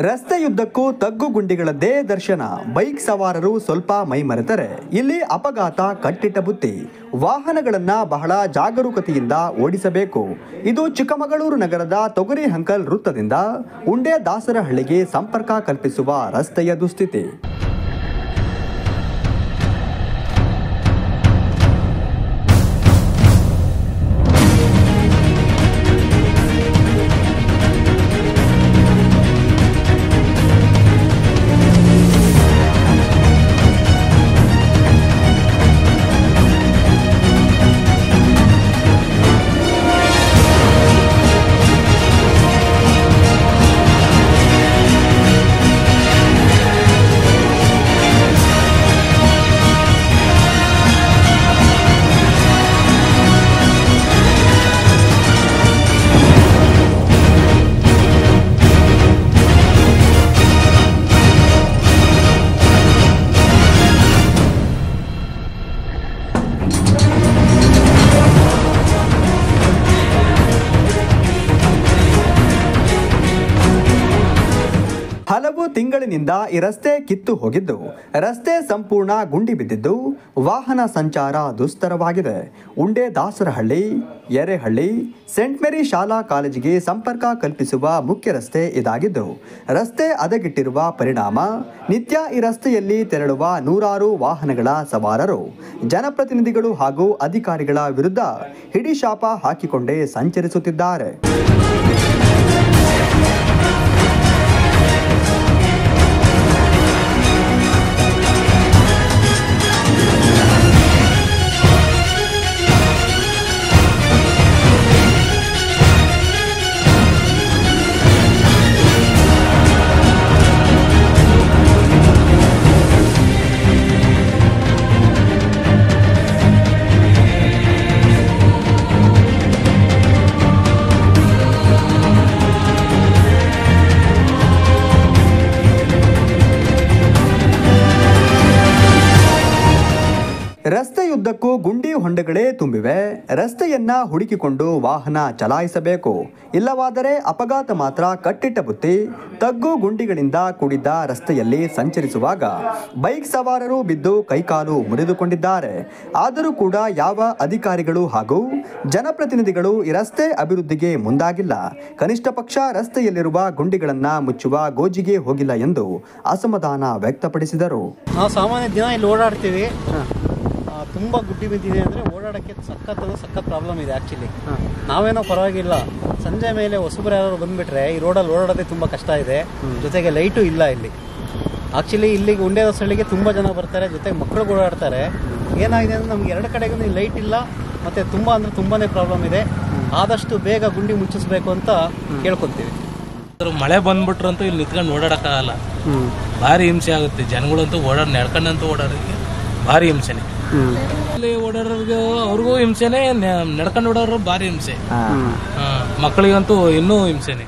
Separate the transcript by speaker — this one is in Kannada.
Speaker 1: ರಸ್ತೆಯುದ್ದಕ್ಕೂ ತಗ್ಗು ಗುಂಡಿಗಳದ್ದೇ ದರ್ಶನ. ಬೈಕ್ ಸವಾರರು ಸ್ವಲ್ಪ ಮೈಮರೆತರೆ ಇಲ್ಲಿ ಅಪಘಾತ ಕಟ್ಟಿಟ್ಟ ಬುತ್ತಿ. ವಾಹನಗಳನ್ನ ಬಹಳ ಜಾಗರೂಕತೆಯಿಂದ ಓಡಿಸಬೇಕು. ಇದು ಚಿಕ್ಕಮಗಳೂರು ನಗರದ ತೊಗರಿಹಂಕಲ್ ವೃತ್ತದಿಂದ ಉಂಡೆ ದಾಸರಹಳ್ಳಿಗೆ ಸಂಪರ್ಕ ಕಲ್ಪಿಸುವ ರಸ್ತೆಯ ದುಸ್ಥಿತಿ. ಹಲವು ತಿಂಗಳಿನಿಂದ ಈ ರಸ್ತೆ ಕಿತ್ತು ಹೋಗಿದ್ದು, ರಸ್ತೆ ಸಂಪೂರ್ಣ ಗುಂಡಿ ಬಿದ್ದಿದ್ದು ವಾಹನ ಸಂಚಾರ ದುಸ್ತರವಾಗಿದೆ. ಉಂಡೆ ದಾಸರಹಳ್ಳಿ, ಎರೆಹಳ್ಳಿ, ಸೇಂಟ್ ಮೇರಿ ಶಾಲಾ ಕಾಲೇಜಿಗೆ ಸಂಪರ್ಕ ಕಲ್ಪಿಸುವ ಮುಖ್ಯ ರಸ್ತೆ ಇದಾಗಿದ್ದು, ರಸ್ತೆ ಹದಗೆಟ್ಟಿರುವ ಪರಿಣಾಮ ನಿತ್ಯ ಈ ರಸ್ತೆಯಲ್ಲಿ ತೆರಳುವ ನೂರಾರು ವಾಹನಗಳ ಸವಾರರು ಜನಪ್ರತಿನಿಧಿಗಳು ಹಾಗೂ ಅಧಿಕಾರಿಗಳ ವಿರುದ್ಧ ಹಿಡಿಶಾಪ ಹಾಕಿಕೊಂಡೇ ಸಂಚರಿಸುತ್ತಿದ್ದಾರೆ. ರಸ್ತೆಯುದ್ದಕ್ಕೂ ಗುಂಡಿ ಹೊಂಡಗಳೇ ತುಂಬಿವೆ. ರಸ್ತೆಯನ್ನ ಹುಡುಕಿಕೊಂಡು ವಾಹನ ಚಲಾಯಿಸಬೇಕು, ಇಲ್ಲವಾದರೆ ಅಪಘಾತ ಮಾತ್ರ ಕಟ್ಟಿಟ್ಟ ಬುತ್ತಿ. ತಗ್ಗು ಗುಂಡಿಗಳಿಂದ ಕೂಡಿದ್ದ ರಸ್ತೆಯಲ್ಲಿ ಸಂಚರಿಸುವಾಗ ಬೈಕ್ ಸವಾರರು ಬಿದ್ದು ಕೈಕಾಲು ಮುರಿದುಕೊಂಡಿದ್ದಾರೆ. ಆದರೂ ಕೂಡ ಯಾವ ಅಧಿಕಾರಿಗಳು ಹಾಗೂ ಜನಪ್ರತಿನಿಧಿಗಳು ಈ ರಸ್ತೆ ಅಭಿವೃದ್ಧಿಗೆ ಮುಂದಾಗಿಲ್ಲ. ಕನಿಷ್ಠ ಪಕ್ಷ ರಸ್ತೆಯಲ್ಲಿರುವ ಗುಂಡಿಗಳನ್ನ ಮುಚ್ಚುವ ಗೋಜಿಗೆ ಹೋಗಿಲ್ಲ ಎಂದು ಅಸಮಾಧಾನ ವ್ಯಕ್ತಪಡಿಸಿದರು.
Speaker 2: ನಾವು ಸಾಮಾನ್ಯ ದಿನ ಇಲ್ಲಿ ಓಡಾಡ್ತೀವಿ, ತುಂಬ ಗುಡ್ಡಿ ಬಿದ್ದಿದೆ ಅಂದರೆ ಓಡಾಡೋಕ್ಕೆ ಸಖತ್ ಪ್ರಾಬ್ಲಮ್ ಇದೆ. ಆ್ಯಕ್ಚುಲಿ ನಾವೇನೋ ಪರವಾಗಿಲ್ಲ, ಸಂಜೆ ಮೇಲೆ ಹೊಸಬರು ಯಾರು ಬಂದುಬಿಟ್ರೆ ಈ ರೋಡಲ್ಲಿ ಓಡಾಡೋದೇ ತುಂಬ ಕಷ್ಟ ಇದೆ. ಜೊತೆಗೆ ಲೈಟು ಇಲ್ಲ ಇಲ್ಲಿ. ಆ್ಯಕ್ಚುಲಿ ಇಲ್ಲಿಗೆ ಉಂಡೆ ದಾಸರಹಳ್ಳಿಗೆ ತುಂಬ ಜನ ಬರ್ತಾರೆ, ಜೊತೆಗೆ ಮಕ್ಕಳು ಓಡಾಡ್ತಾರೆ. ಏನಾಗಿದೆ ಅಂದರೆ ನಮ್ಗೆ ಎರಡು ಕಡೆಗೂ ಲೈಟ್ ಇಲ್ಲ, ಮತ್ತು ತುಂಬ ಅಂದರೆ ತುಂಬಾ ಪ್ರಾಬ್ಲಮ್ ಇದೆ. ಆದಷ್ಟು ಬೇಗ ಗುಂಡಿ ಮುಚ್ಚಿಸ್ಬೇಕು ಅಂತ ಕೇಳ್ಕೊತೀವಿ.
Speaker 3: ಮಳೆ ಬಂದ್ಬಿಟ್ರಂತೂ ಇಲ್ಲಿ ನಿಂತ್ಕೊಂಡು ಓಡಾಡೋಕ್ಕಾಗಲ್ಲ, ಭಾರಿ ಹಿಂಸೆ ಆಗುತ್ತೆ. ಜನಗಳಂತೂ ನಡ್ಕೊಂಡಂತೂ ಓಡಾಡೋಕ್ಕೆ ಭಾರಿ ಹಿಂಸೆನೆ. ಇಲ್ಲಿ ಓಡಾಡೋರ್ಗೆ ಅವ್ರಿಗೂ ಹಿಂಸೆನೆ, ನಡ್ಕೊಂಡು ಓಡೋರು ಭಾರಿ ಹಿಂಸೆ. ಮಕ್ಕಳಿಗಂತೂ ಇನ್ನೂ ಹಿಂಸೆನೆ.